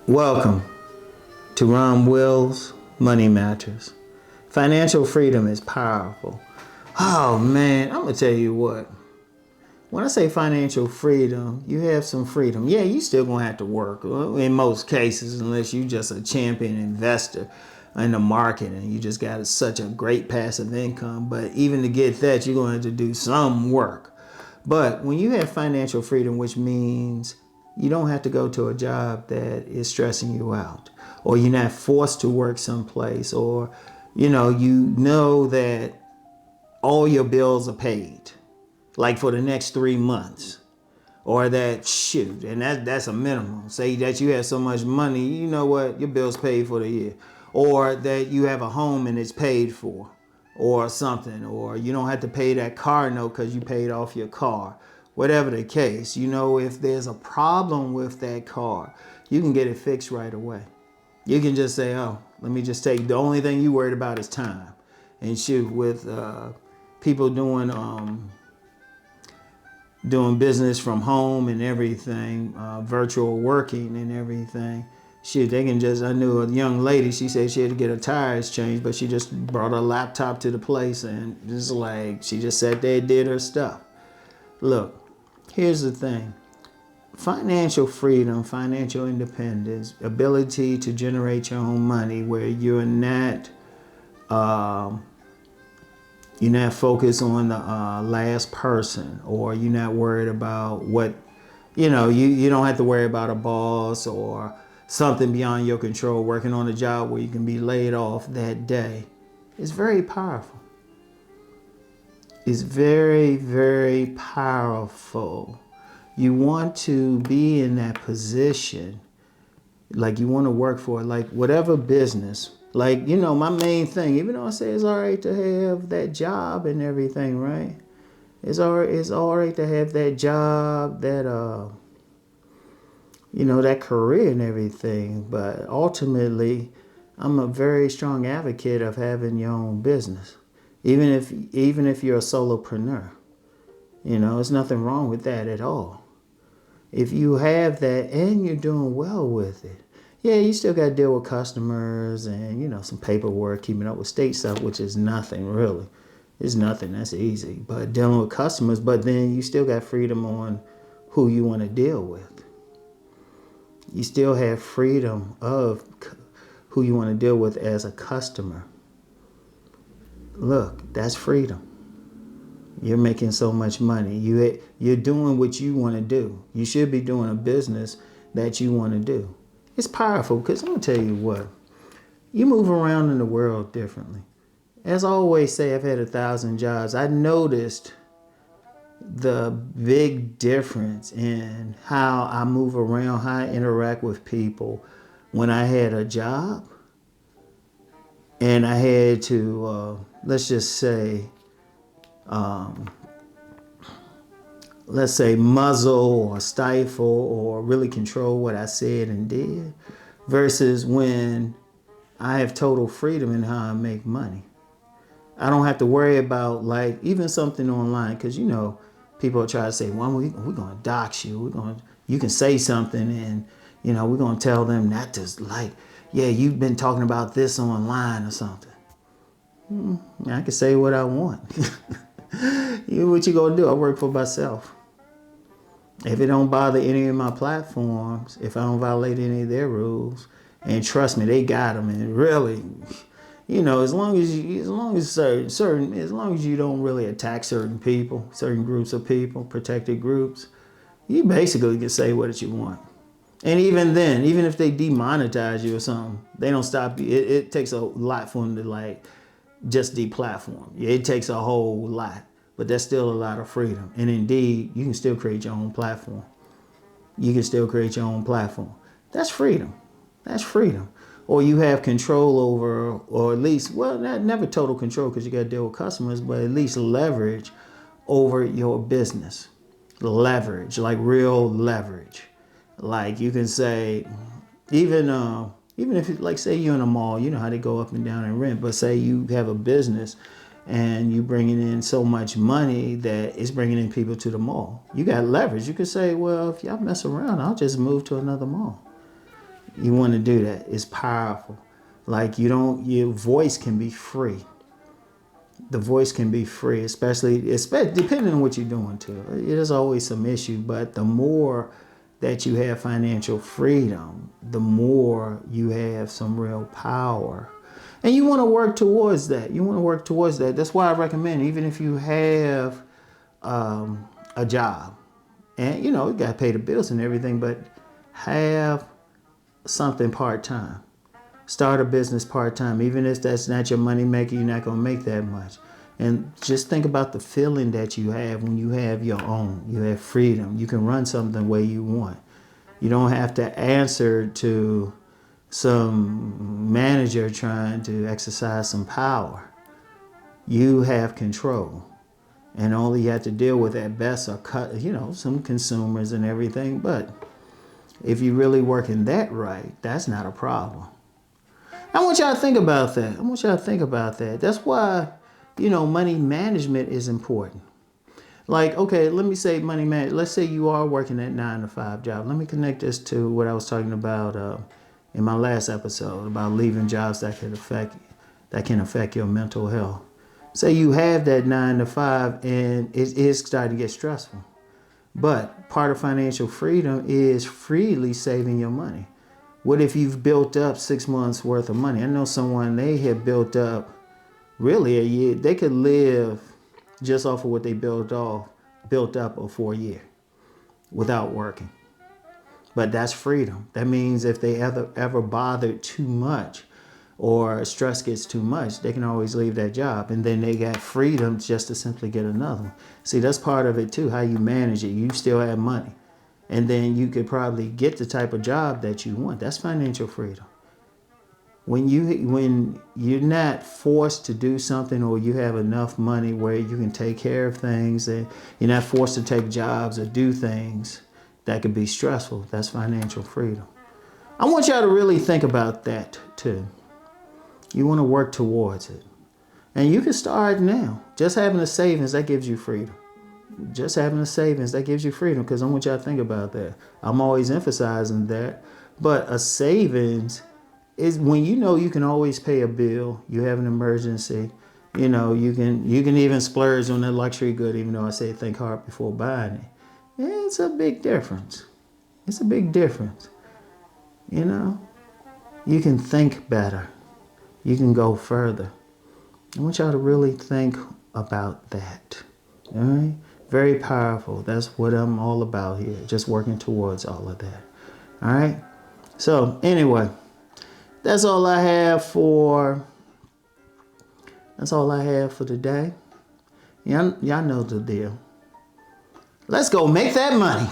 Welcome to Rom Wills Money Matters. Financial freedom is powerful. Oh man, I'm gonna tell you what. When I say financial freedom, you have some freedom. Yeah, you still gonna have to work in most cases, unless you just a champion investor in the market and you just got such a great passive income. But even to get that, you're gonna have to do some work. But when you have financial freedom, which means you don't have to go to a job that is stressing you out, or you're not forced to work someplace, or you know that all your bills are paid, like for the next 3 months, or that shoot, and that's a minimum. Say that you have so much money, you know what, your bill's paid for the year, or that you have a home and it's paid for, or something, or you don't have to pay that car note because you paid off your car. Whatever the case, if there's a problem with that car, you can get it fixed right away. You can just say, oh, let me just take, the only thing you worried about is time. And shoot, with people doing business from home and everything, virtual working and everything, shit, they can just, I knew a young lady, she said she had to get her tires changed, but she just brought her laptop to the place and just like, she just sat there and did her stuff. Look, here's the thing. Financial freedom, financial independence, ability to generate your own money where you're not focused on the last person, or you're not worried about what, you don't have to worry about a boss or something beyond your control, working on a job where you can be laid off that day. It's very powerful. It's very, very powerful. You want to be in that position, like you want to work for, like whatever business. Like, my main thing, even though I say it's all right to have that job and everything, right? It's all right to have that job, that that career and everything. But ultimately, I'm a very strong advocate of having your own business. Even if you're a solopreneur. There's nothing wrong with that at all. If you have that and you're doing well with it, yeah, you still got to deal with customers and, some paperwork, keeping up with state stuff, which is nothing really. It's nothing. That's easy. But dealing with customers, but then you still got freedom on who you want to deal with. You still have freedom of who you want to deal with as a customer. Look, that's freedom. You're making so much money. You're doing what you want to do. You should be doing a business that you want to do. It's powerful because I'm going to tell you what. You move around in the world differently. As I always say, I've had 1,000 jobs. I noticed the big difference in how I move around, how I interact with people when I had a job and I had to, let's say muzzle or stifle or really control what I said and did, versus when I have total freedom in how I make money. I don't have to worry about like even something online, because people try to say, well, we're going to dox you. You can say something and we're going to tell them not to, like, yeah, you've been talking about this online or something. I can say what I want. What you gonna do? I work for myself. If it don't bother any of my platforms, if I don't violate any of their rules, and trust me, they got them. And really, as long as you don't really attack certain people, certain groups of people, protected groups, you basically can say what you want. And even then, even if they demonetize you or something, they don't stop you. It takes a lot for them to like just deplatform. Yeah, it takes a whole lot, but that's still a lot of freedom. And indeed, you can still create your own platform. That's freedom. Or you have control over, or at least, well, not never total control because you got to deal with customers, but at least leverage over your business. Leverage, like real leverage. Like you can say, even if, like, say you're in a mall, you know how they go up and down in rent, but say you have a business and you bringing in so much money that it's bringing in people to the mall. You got leverage. You could say, well, if y'all mess around, I'll just move to another mall. You want to do that. It's powerful. Like your voice can be free. The voice can be free, especially depending on what you're doing too. There's always some issue, but the more that you have financial freedom, the more you have some real power. And you want to work towards that. You want to work towards that. That's why I recommend, even if you have a job, and you got to pay the bills and everything, but have something part-time. Start a business part-time. Even if that's not your money maker, you're not going to make that much. And just think about the feeling that you have when you have your own. You have freedom. You can run something the way you want. You don't have to answer to some manager trying to exercise some power. You have control. And all you have to deal with at best are some consumers and everything. But if you're really working that right, that's not a problem. I want y'all to think about that. That's why, money management is important. Like, okay, let me say money management. Let's say you are working that 9-to-5 job. Let me connect this to what I was talking about in my last episode about leaving jobs that can affect your mental health. Say you have that 9-to-5 and it is starting to get stressful. But part of financial freedom is freely saving your money. What if you've built up 6 months worth of money? I know someone, they have built up really a year. They could live just off of what they built up for a year without working. But that's freedom. That means if they ever bothered too much or stress gets too much, they can always leave that job. And then they got freedom just to simply get another one. See, that's part of it too, how you manage it. You still have money. And then you could probably get the type of job that you want. That's financial freedom. When you're not forced to do something, or you have enough money where you can take care of things, and you're not forced to take jobs or do things that could be stressful, that's financial freedom. I want y'all to really think about that too. You want to work towards it. And you can start now. Just having a savings, that gives you freedom. Just having a savings, that gives you freedom, because I want y'all to think about that. I'm always emphasizing that. But a savings is when you can always pay a bill, you have an emergency, you can even splurge on that luxury good, even though I say think hard before buying it. It's a big difference. It's a big difference. You can think better. You can go further. I want y'all to really think about that. All right? Very powerful. That's what I'm all about here. Just working towards all of that. All right? So, anyway, that's all I have for today. Y'all know the deal. Let's go make that money.